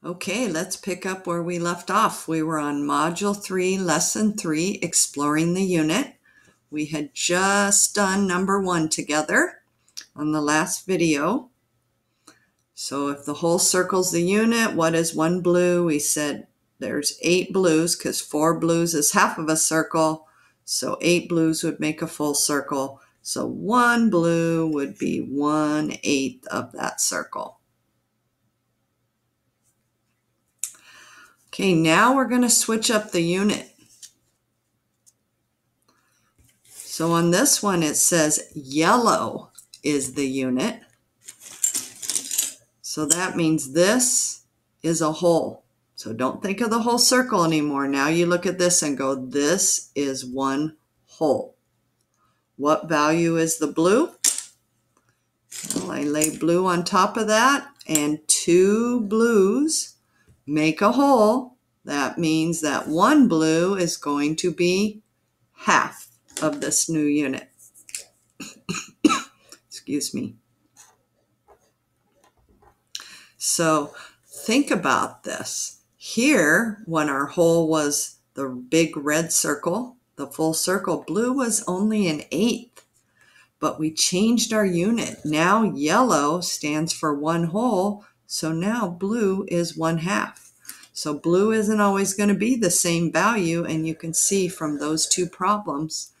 Okay, let's pick up where we left off. We were on Module 3, Lesson 3, Exploring the Unit. We had just done number 1 together on the last video. So if the whole circle's the unit, what is 1 blue? We said there's 8 blues because 4 blues is half of a circle. So 8 blues would make a full circle. So 1 blue would be 1/8 of that circle. Okay, now we're going to switch up the unit. So on this one, it says yellow is the unit. So that means this is a whole. So don't think of the whole circle anymore. Now you look at this and go, this is 1 whole. What value is the blue? Well, I lay blue on top of that, and 2 blues make a whole. That means that 1 blue is going to be half of this new unit. Excuse me. So think about this. Here, when our whole was the big red circle, the full circle, blue was only 1/8. But we changed our unit. Now yellow stands for 1 whole, so now blue is 1/2. So blue isn't always going to be the same value, and you can see from those 2 problems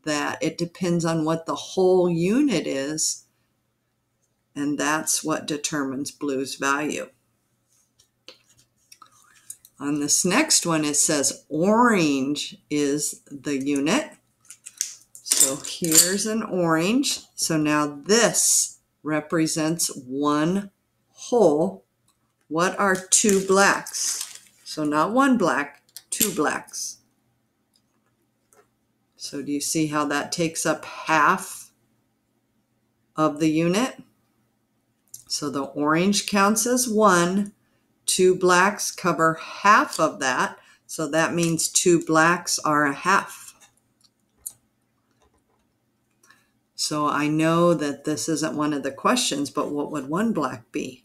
that it depends on what the whole unit is, and that's what determines blue's value. On this next one, it says orange is the unit. So here's an orange. So now this represents 1 whole. What are 2 blacks? So not 1 black, 2 blacks. So do you see how that takes up half of the unit? So the orange counts as 1. 2 blacks cover half of that. So that means 2 blacks are a half. So I know that this isn't one of the questions, but what would 1 black be?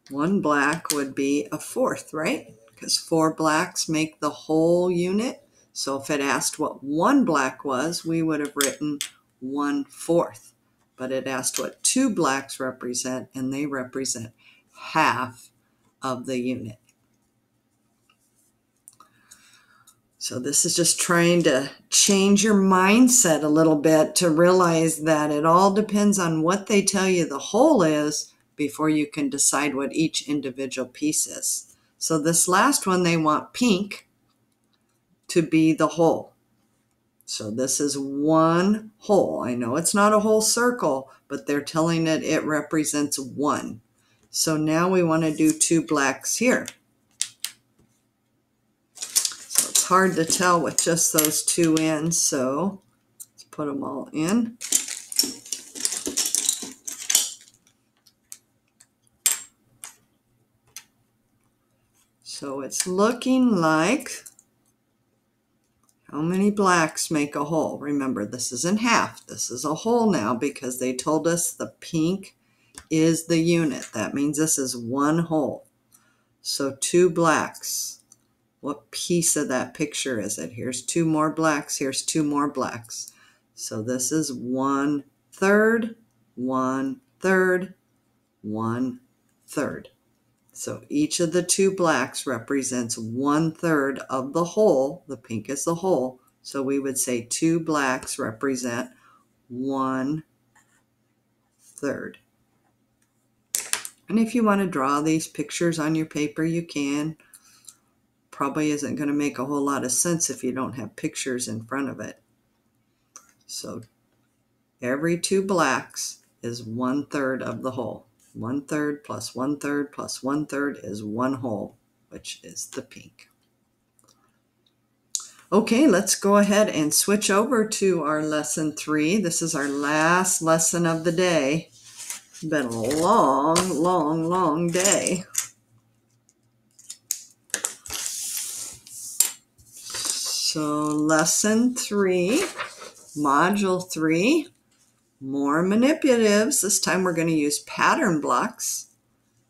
1 black would be a 1/4, right? Because 4 blacks make the whole unit. So if it asked what 1 black was, we would have written 1/4. But it asked what 2 blacks represent, and they represent half of the unit. So this is just trying to change your mindset a little bit to realize that it all depends on what they tell you the whole is before you can decide what each individual piece is. So this last one, they want pink to be the whole. So this is 1 whole. I know it's not a whole circle, but they're telling it represents 1. So now we want to do 2 blacks here. Hard to tell with just those 2 ends, so let's put them all in. So it's looking like, how many blacks make a whole? Remember, this isn't half, this is a whole now because they told us the pink is the unit. That means this is 1 whole. So 2 blacks. What piece of that picture is it? Here's 2 more blacks. Here's 2 more blacks. So this is 1/3, 1/3, 1/3. So each of the 2 blacks represents 1/3 of the whole. The pink is the whole. So we would say 2 blacks represent 1/3. And if you want to draw these pictures on your paper, you can. Probably isn't going to make a whole lot of sense if you don't have pictures in front of it. So every 2 blacks is 1/3 of the whole. 1/3 plus 1/3 plus 1/3 is 1 whole, which is the pink. Okay, let's go ahead and switch over to our lesson 3. This is our last lesson of the day. It's been a long day. So lesson 3, module 3, More manipulatives. This time we're going to use pattern blocks.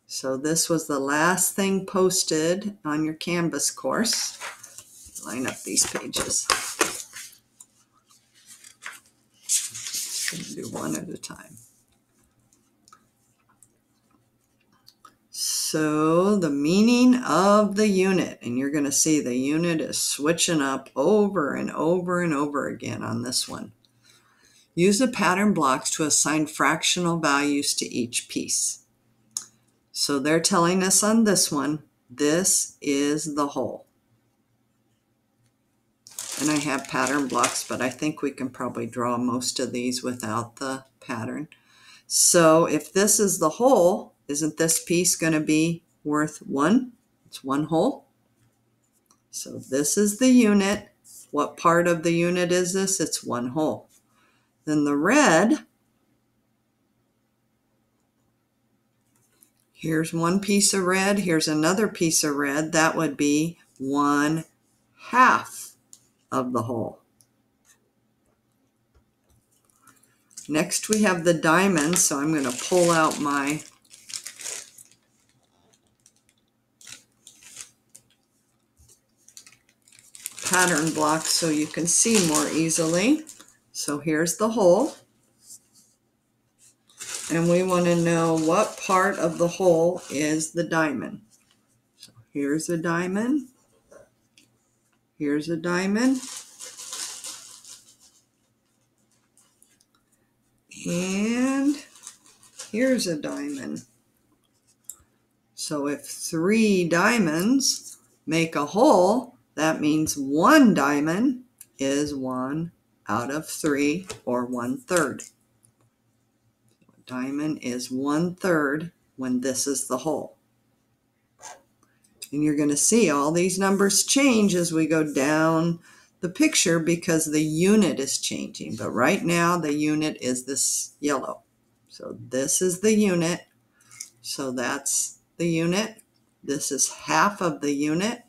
So this was the last thing posted on your Canvas course. Line up these pages. I'm going to do one at a time. So the meaning of the unit, and you're going to see the unit is switching up over and over and over again on this one. Use the pattern blocks to assign fractional values to each piece. So they're telling us on this one, this is the whole. And I have pattern blocks, but I think we can probably draw most of these without the pattern. So if this is the whole, isn't this piece going to be worth 1? It's 1 whole. So this is the unit. What part of the unit is this? It's 1 whole. Then the red, here's 1 piece of red, here's another piece of red. That would be 1/2 of the whole. Next we have the diamond, so I'm going to pull out my pattern block so you can see more easily. So here's the whole. And we want to know what part of the whole is the diamond. So here's a diamond. Here's a diamond. And here's a diamond. So if 3 diamonds make a whole, that means 1 diamond is 1 out of 3, or 1/3. Diamond is 1/3 when this is the whole. And you're going to see all these numbers change as we go down the picture because the unit is changing. But right now the unit is this yellow. So this is the unit. So that's the unit. This is half of the unit.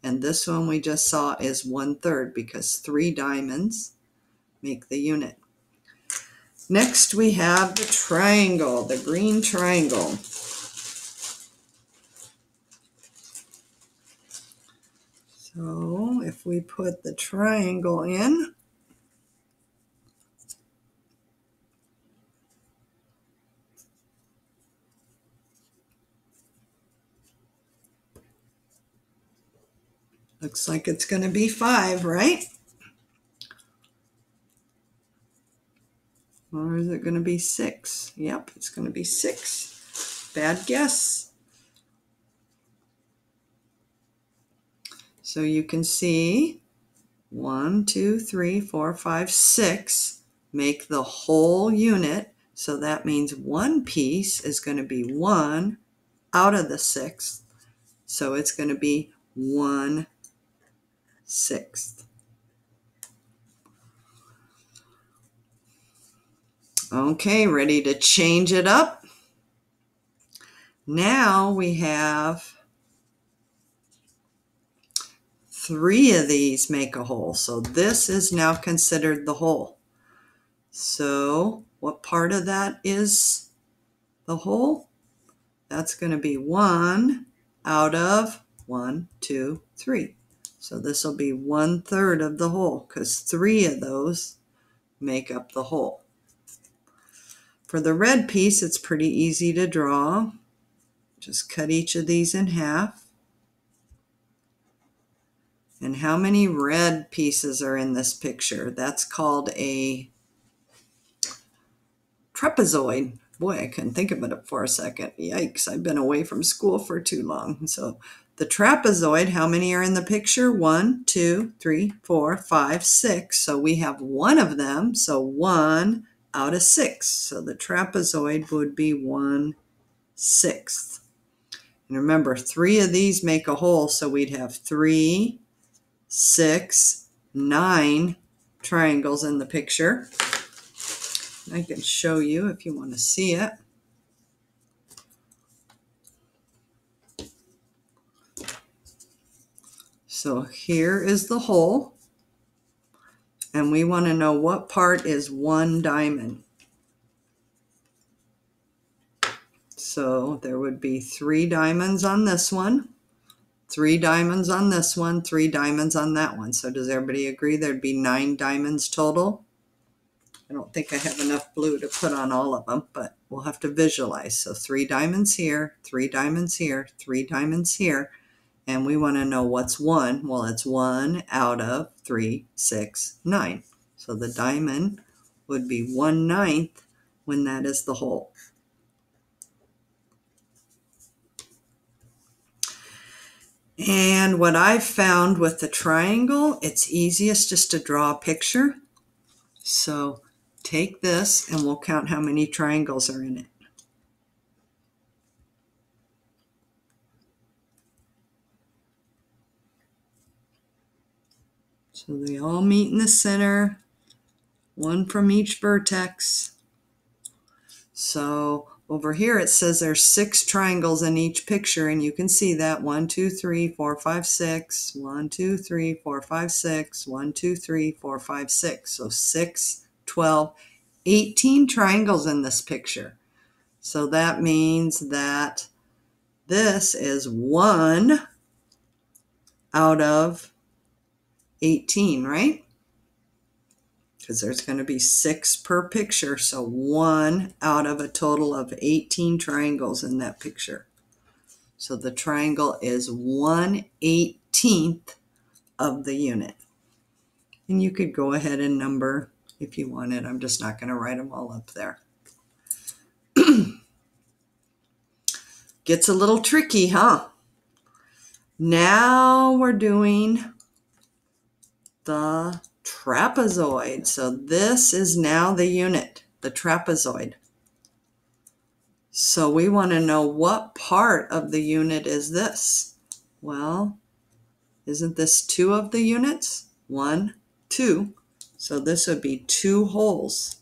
And this one we just saw is 1/3 because 3 diamonds make the unit. Next we have the triangle, the green triangle. So if we put the triangle in, looks like it's going to be 5, right? Or is it going to be 6? Yep, it's going to be 6. Bad guess. So you can see 1, 2, 3, 4, 5, 6 make the whole unit. So that means 1 piece is going to be 1 out of the 6th. So it's going to be 1/6. Okay, ready to change it up? Now we have 3 of these make a whole. So this is now considered the whole. So what part of that is the whole? That's going to be 1 out of 1, 2, 3. So this will be 1/3 of the whole because 3 of those make up the whole. For the red piece, it's pretty easy to draw. Just cut each of these in half. And how many red pieces are in this picture? That's called a trapezoid. Boy, I couldn't think of it for a second. Yikes, I've been away from school for too long. So the trapezoid, how many are in the picture? 1, 2, 3, 4, 5, 6. So we have 1 of them. So 1 out of 6. So the trapezoid would be 1/6. And remember, 3 of these make a whole. So we'd have 3, 6, 9 triangles in the picture. I can show you if you want to see it. So here is the whole. And we want to know what part is 1 diamond. So there would be 3 diamonds on this one, 3 diamonds on this one, 3 diamonds on that one. So does everybody agree there'd be 9 diamonds total? I don't think I have enough blue to put on all of them, but we'll have to visualize. So 3 diamonds here, 3 diamonds here, 3 diamonds here. And we want to know what's 1. Well, it's 1 out of 3, 6, 9. So the diamond would be 1/9 when that is the whole. And what I've found with the triangle, it's easiest just to draw a picture. So take this and we'll count how many triangles are in it. So they all meet in the center, 1 from each vertex. So over here it says there's 6 triangles in each picture, and you can see that 1, 2, 3, 4, 5, 6, 1, 2, 3, 4, 5, 6, 1, 2, 3, 4, 5, 6. So 6, 12, 18 triangles in this picture. So that means that this is 1 out of 18, right? Because there's going to be 6 per picture, so 1 out of a total of 18 triangles in that picture. So the triangle is 1/18 of the unit. And you could go ahead and number if you wanted. I'm just not going to write them all up there. Gets a little tricky, huh? Now we're doing the trapezoid. So this is now the unit, the trapezoid. So we want to know what part of the unit is this? Well, isn't this 2 of the units? 1, 2. So this would be 2 holes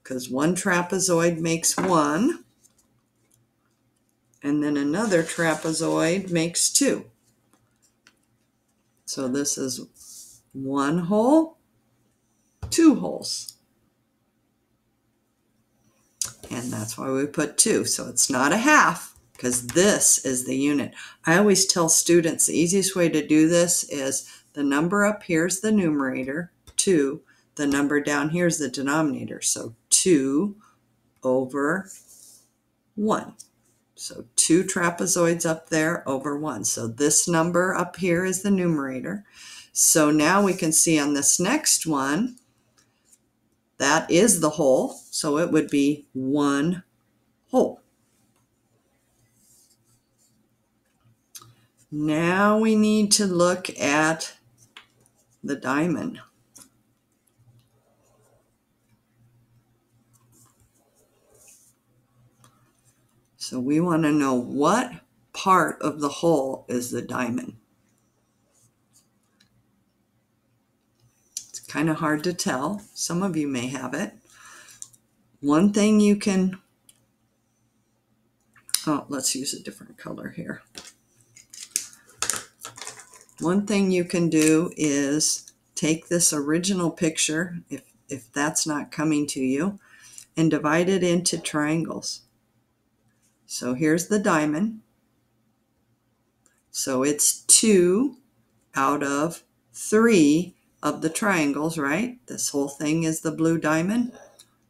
because 1 trapezoid makes 1. And then another trapezoid makes 2. So this is 1 hole, 2 holes. And that's why we put 2. So it's not a half because this is the unit. I always tell students the easiest way to do this is the number up here is the numerator, 2. The number down here is the denominator. So 2 over 1. So 2 trapezoids up there over 1. So this number up here is the numerator. So now we can see on this next one, that is the whole. So it would be 1 whole. Now we need to look at the diamond. So we want to know what part of the whole is the diamond. It's kind of hard to tell. Some of you may have it. One thing you can, let's use a different color here. One thing you can do is take this original picture, if that's not coming to you, and divide it into triangles. So here's the diamond. So it's 2 out of 3 of the triangles, right? This whole thing is the blue diamond.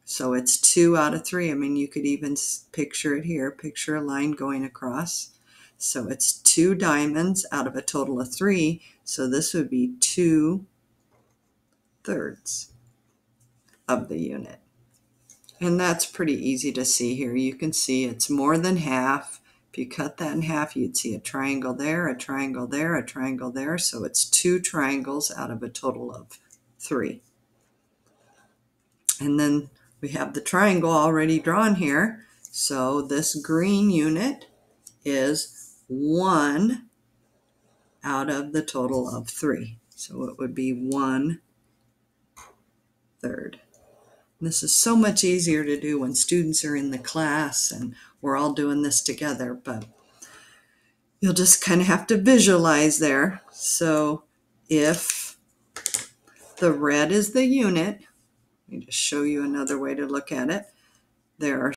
So it's 2 out of 3. I mean, you could even picture it here. Picture a line going across. So it's 2 diamonds out of a total of 3. So this would be 2/3 of the unit. And that's pretty easy to see here. You can see it's more than half. If you cut that in half, you'd see a triangle there, a triangle there, a triangle there. So it's 2 triangles out of a total of 3. And then we have the triangle already drawn here. So this green unit is 1 out of the total of 3. So it would be 1/3. This is so much easier to do when students are in the class and we're all doing this together, but you'll just kind of have to visualize there. So if the red is the unit, let me just show you another way to look at it. There are